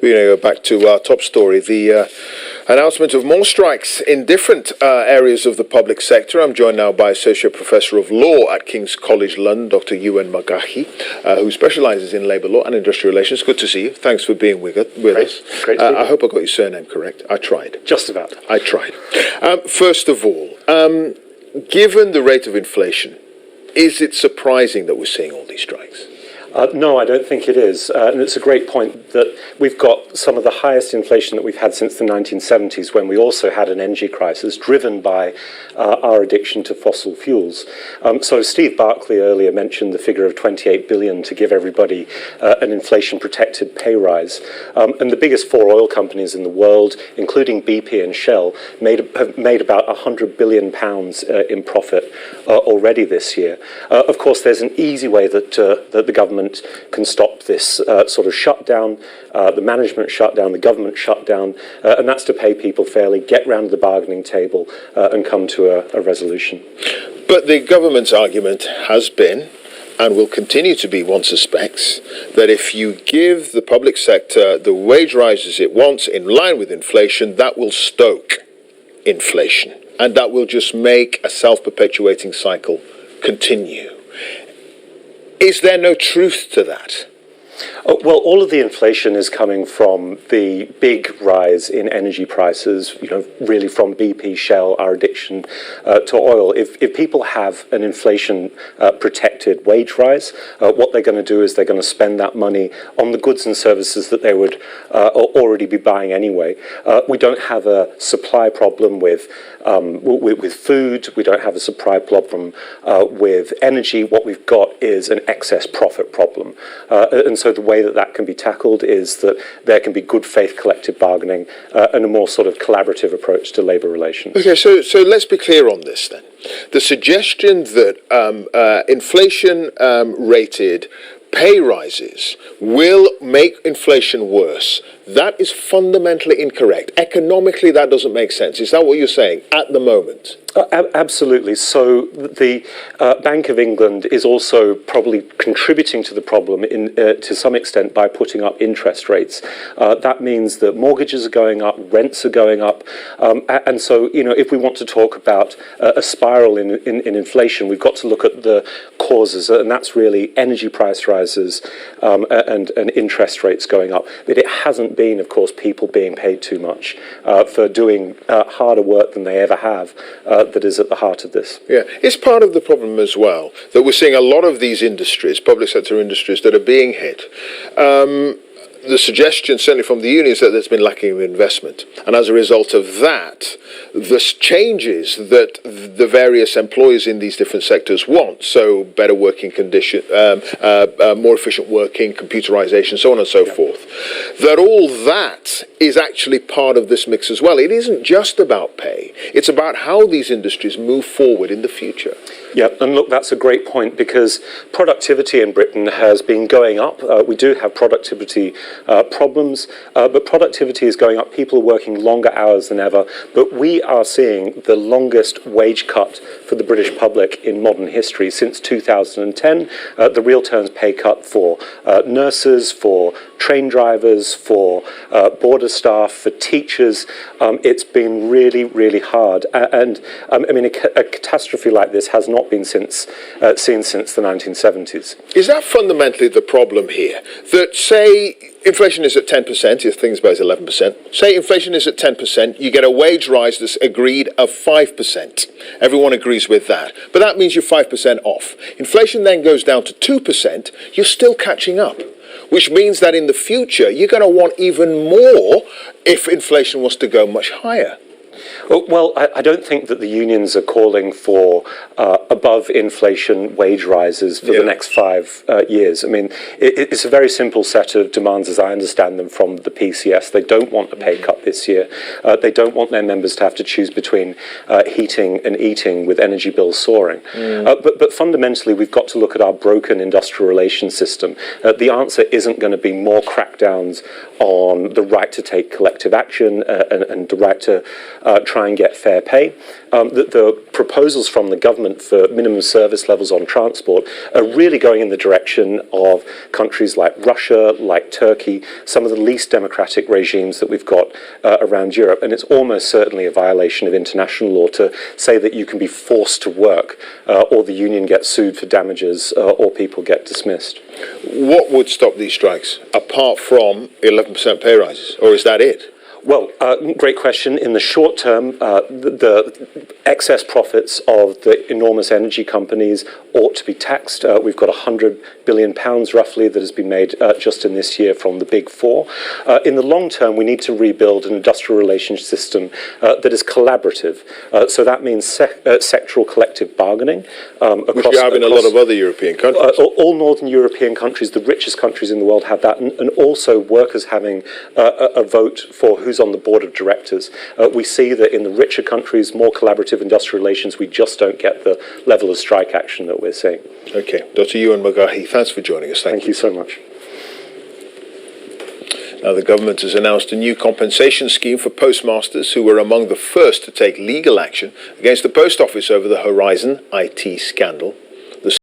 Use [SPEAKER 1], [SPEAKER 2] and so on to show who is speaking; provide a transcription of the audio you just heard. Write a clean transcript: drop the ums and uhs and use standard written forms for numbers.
[SPEAKER 1] We're going to go back to our top story, the announcement of more strikes in different areas of the public sector. I'm joined now by Associate Professor of Law at King's College London, Dr. Ewan McGaughey, who specialises in labour law and industrial relations. Good to see you. Thanks for being with us.
[SPEAKER 2] Great to be
[SPEAKER 1] I hope I got your surname correct. I tried.
[SPEAKER 2] Just about.
[SPEAKER 1] I tried. First of all, given the rate of inflation, is it surprising that we're seeing all these strikes?
[SPEAKER 2] No, I don't think it is. And it's a great point that we've got some of the highest inflation that we've had since the 1970s, when we also had an energy crisis driven by our addiction to fossil fuels. So Steve Barclay earlier mentioned the figure of 28 billion to give everybody an inflation-protected pay rise. And the biggest four oil companies in the world, including BP and Shell, have made about £100 billion in profit already this year. Of course, there's an easy way that the government can stop this sort of shutdown, the management shutdown, the government shutdown, and that's to pay people fairly, get round the bargaining table and come to a resolution.
[SPEAKER 1] But the government's argument has been, and will continue to be, one suspects, that if you give the public sector the wage rises it wants in line with inflation, that will stoke inflation, and that will just make a self-perpetuating cycle continue. Is there no truth to that?
[SPEAKER 2] Well, all of the inflation is coming from the big rise in energy prices, really from BP, Shell, our addiction to oil. If people have an inflation-protected wage rise, what they're going to do is they're going to spend that money on the goods and services that they would already be buying anyway. We don't have a supply problem with food. We don't have a supply problem with energy. What we've got is an excess profit problem. And so the way that can be tackled is that there can be good faith collective bargaining and a more sort of collaborative approach to labour relations.
[SPEAKER 1] Okay, so let's be clear on this then. The suggestion that inflation-rated pay rises will make inflation worse, that is fundamentally incorrect. Economically, that doesn't make sense. Is that what you're saying at the moment?
[SPEAKER 2] Absolutely. So the Bank of England is also probably contributing to the problem to some extent by putting up interest rates. That means that mortgages are going up, rents are going up, and so if we want to talk about a spiral in inflation, we've got to look at the causes, and that's really energy price rises and interest rates going up. But it hasn't been, of course, people being paid too much for doing harder work than they ever have. That is at the heart of this.
[SPEAKER 1] Yeah, it's part of the problem as well that we're seeing a lot of these industries, public sector industries, that are being hit. The suggestion, certainly from the unions, that there's been lacking of investment. And as a result of that, the changes that the various employers in these different sectors want, so better working conditions, more efficient working, computerization, so on and so forth, that all that is actually part of this mix as well. It isn't just about pay. It's about how these industries move forward in the future.
[SPEAKER 2] Yeah, and look, that's a great point, because productivity in Britain has been going up. We do have productivity problems, but productivity is going up. People are working longer hours than ever, but we are seeing the longest wage cut for the British public in modern history since 2010. The real terms pay cut for nurses, for train drivers, for border staff, for teachers. It's been really, really hard. And I mean, a catastrophe like this has not been seen since the 1970s.
[SPEAKER 1] Is that fundamentally the problem here? That, say, inflation is at 10%, if things about 11%. Say inflation is at 10%, you get a wage rise that's agreed of 5%. Everyone agrees with that. But that means you're 5% off. Inflation then goes down to 2%, you're still catching up. Which means that in the future, you're going to want even more if inflation was to go much higher.
[SPEAKER 2] Well, I don't think that the unions are calling for above inflation wage rises for the next 5 years. I mean, it's a very simple set of demands, as I understand them, from the PCS. They don't want a pay cut this year. They don't want their members to have to choose between heating and eating with energy bills soaring. But fundamentally, we've got to look at our broken industrial relations system. The answer isn't going to be more crackdowns on the right to take collective action and the right to try and get fair pay. The proposals from the government for minimum service levels on transport are really going in the direction of countries like Russia, like Turkey, some of the least democratic regimes that we've got around Europe. And it's almost certainly a violation of international law to say that you can be forced to work or the union gets sued for damages or people get dismissed.
[SPEAKER 1] What would stop these strikes, apart from 11% pay rises, or is that it?
[SPEAKER 2] Well, great question. In the short term, the excess profits of the enormous energy companies ought to be taxed. We've got £100 billion roughly that has been made just in this year from the big four. In the long term, we need to rebuild an industrial relations system that is collaborative. So that means sectoral collective bargaining.
[SPEAKER 1] Which we have in a lot of other European countries.
[SPEAKER 2] All northern European countries, the richest countries in the world, have that, and also workers having a vote for who's on the board of directors. We see that in the richer countries, more collaborative industrial relations, we just don't get the level of strike action that we're seeing.
[SPEAKER 1] Okay, Dr. Ewan McGaughey, thanks for joining us.
[SPEAKER 2] Thank you so much.
[SPEAKER 1] Now, the government has announced a new compensation scheme for postmasters who were among the first to take legal action against the post office over the Horizon IT scandal.